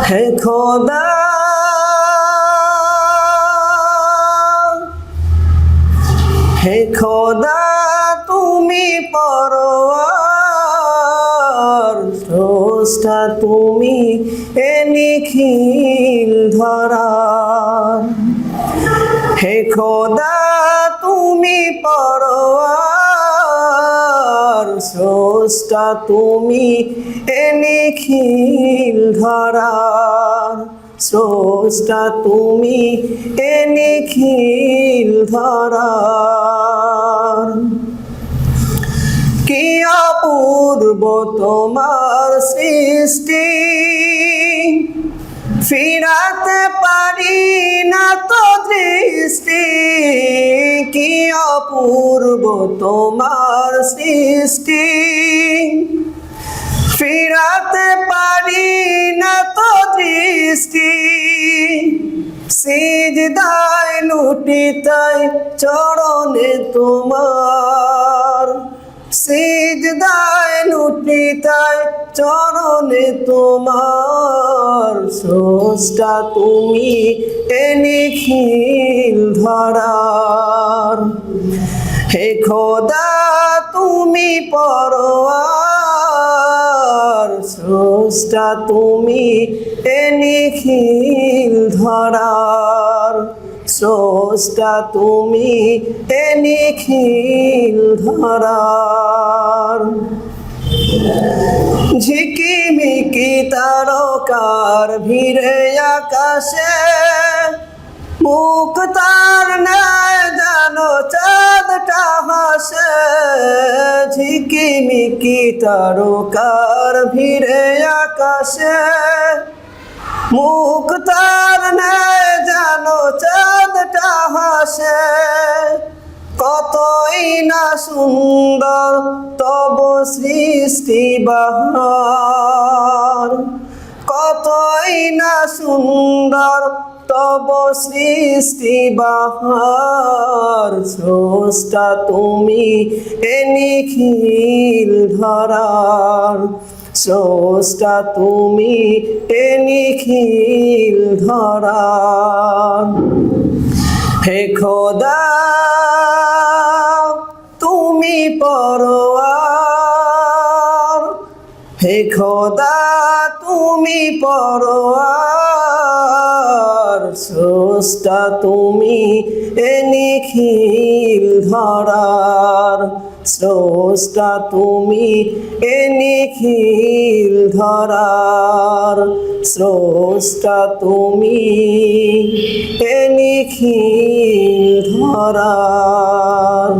হে খোদা হে খোদা তুমি পরওয়ার স্রষ্টা তুমি এ নিখিল ধরার হে খোদা তুমি পরওয়ার স্রষ্টা তুমি এ নিখিল ধরার স্রষ্টা তুমি এ নিখিল ধরার কি অপূর্ব তোমার সৃষ্টি ফিরাতে পারি না তো দৃষ্টি কি অপূর্ব তোমার সৃষ্টি ফিরাতে পারি না তো দৃষ্টি সিজদায় লুটিতাই চরণে তোমার সিজদায় লুটিতাই চরণে তোমার স্রষ্টা তুমি এ নিখিল ধরার হে খোদা তুমি পরওয়ার স্রষ্টা তুমি এ নিখিল ধরার স্রষ্টা তুমি এ নিখিল ধরার ঝিকিমিকি তারকার ভিড়ে আকাশে মুখ তার নেয় জানো চাঁদটা হাসে ঝিকিমিকি তারকার ভিড়ে আকাশে মুখ তার নেয় জানো চাঁদটা হাসে কতই না সুন্দর তব সৃষ্টি বাহার কতই না সুন্দর তব সৃষ্টি বাহার স্রষ্টা তুমি এ নিখিল ধরার স্রষ্টা তুমি এ নিখিল ধরার হে খোদা তুমি পরওয়ার হে খোদা তুমি পরওয়ার স্রষ্টা তুমি এ নিখিল ধরার স্রষ্টা তুমি এ নিখিল ধরার স্রষ্টা তুমি এ নিখিল ধরার।